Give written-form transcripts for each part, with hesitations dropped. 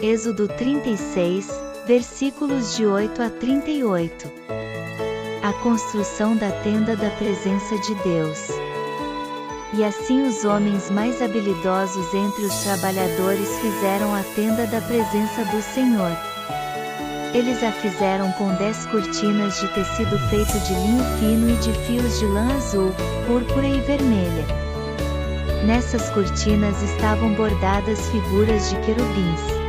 Êxodo 36, versículos de 8 a 38. A construção da tenda da presença de Deus. E assim os homens mais habilidosos entre os trabalhadores fizeram a tenda da presença do Senhor. Eles a fizeram com 10 cortinas de tecido feito de linho fino e de fios de lã azul, púrpura e vermelha. Nessas cortinas estavam bordadas figuras de querubins.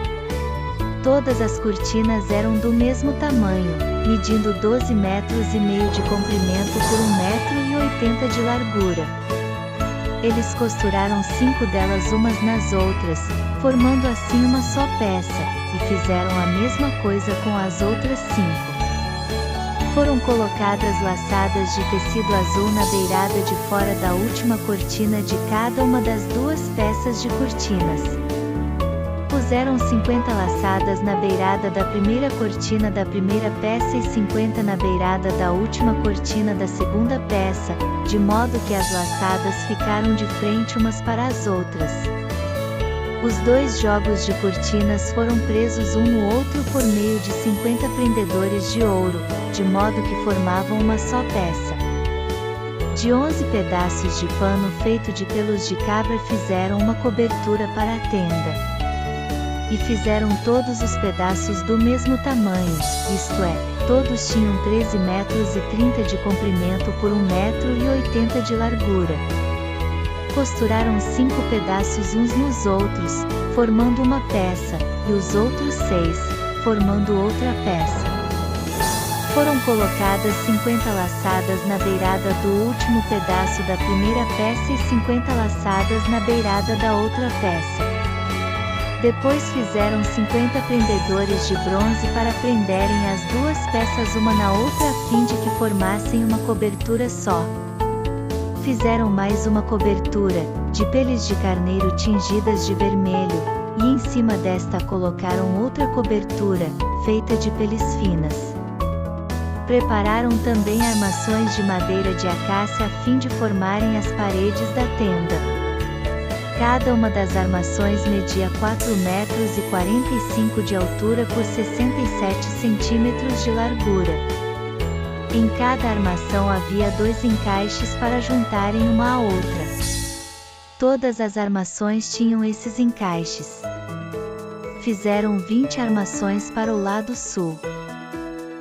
Todas as cortinas eram do mesmo tamanho, medindo 12,5 metros de comprimento por 1,80 metros de largura. Eles costuraram 5 delas umas nas outras, formando assim uma só peça, e fizeram a mesma coisa com as outras 5. Foram colocadas laçadas de tecido azul na beirada de fora da última cortina de cada uma das 2 peças de cortinas. Puseram 50 laçadas na beirada da primeira cortina da primeira peça e 50 na beirada da última cortina da segunda peça, de modo que as laçadas ficaram de frente umas para as outras. Os 2 jogos de cortinas foram presos um no outro por meio de 50 prendedores de ouro, de modo que formavam uma só peça. De 11 pedaços de pano feito de pelos de cabra fizeram uma cobertura para a tenda. E fizeram todos os pedaços do mesmo tamanho, isto é, todos tinham 13,30 metros de comprimento por 1,80 metro de largura. Costuraram 5 pedaços uns nos outros, formando uma peça, e os outros 6, formando outra peça. Foram colocadas 50 laçadas na beirada do último pedaço da primeira peça e 50 laçadas na beirada da outra peça. Depois fizeram 50 prendedores de bronze para prenderem as 2 peças uma na outra a fim de que formassem uma cobertura só. Fizeram mais uma cobertura, de peles de carneiro tingidas de vermelho, e em cima desta colocaram outra cobertura, feita de peles finas. Prepararam também armações de madeira de acácia a fim de formarem as paredes da tenda. Cada uma das armações media 4,45 metros de altura por 67 centímetros de largura. Em cada armação havia 2 encaixes para juntarem uma à outra. Todas as armações tinham esses encaixes. Fizeram 20 armações para o lado sul.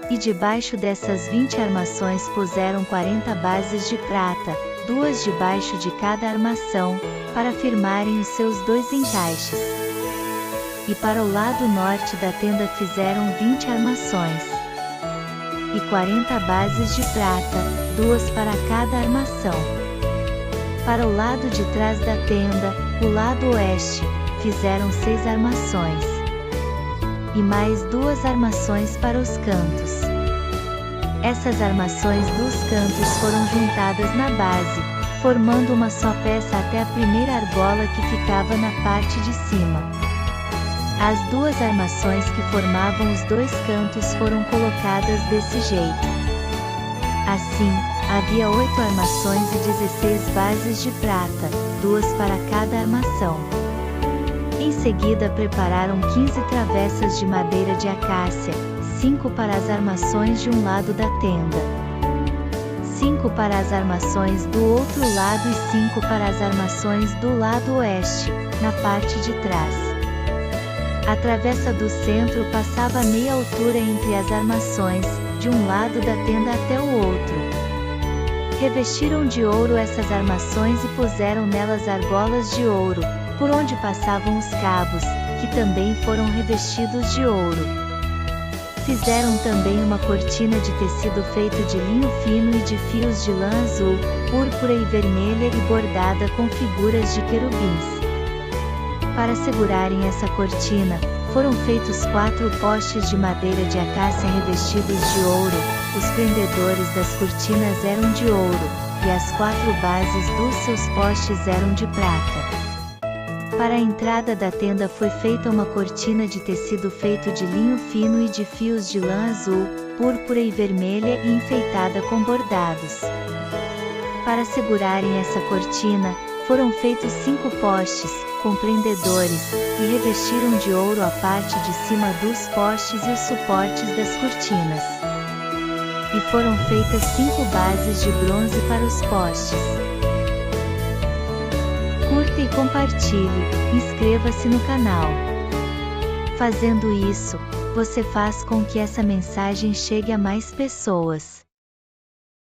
E debaixo dessas 20 armações puseram 40 bases de prata, 2 debaixo de cada armação, para firmarem os seus 2 encaixes. E para o lado norte da tenda fizeram 20 armações. E 40 bases de prata, 2 para cada armação. Para o lado de trás da tenda, o lado oeste, fizeram 6 armações. E mais 2 armações para os cantos. Essas armações dos cantos foram juntadas na base, formando uma só peça até a primeira argola que ficava na parte de cima. As 2 armações que formavam os 2 cantos foram colocadas desse jeito. Assim, havia 8 armações e 16 bases de prata, 2 para cada armação. Em seguida prepararam 15 travessas de madeira de acácia, 5 para as armações de um lado da tenda, 5 para as armações do outro lado e 5 para as armações do lado oeste, na parte de trás. A travessa do centro passava a meia altura entre as armações, de um lado da tenda até o outro. Revestiram de ouro essas armações e puseram nelas argolas de ouro, por onde passavam os cabos, que também foram revestidos de ouro. Fizeram também uma cortina de tecido feito de linho fino e de fios de lã azul, púrpura e vermelha e bordada com figuras de querubins. Para segurarem essa cortina, foram feitos 4 postes de madeira de acácia revestidos de ouro, os prendedores das cortinas eram de ouro, e as 4 bases dos seus postes eram de prata. Para a entrada da tenda foi feita uma cortina de tecido feito de linho fino e de fios de lã azul, púrpura e vermelha e enfeitada com bordados. Para segurarem essa cortina, foram feitos 5 postes, com prendedores, e revestiram de ouro a parte de cima dos postes e os suportes das cortinas. E foram feitas 5 bases de bronze para os postes. Curta e compartilhe, inscreva-se no canal. Fazendo isso, você faz com que essa mensagem chegue a mais pessoas.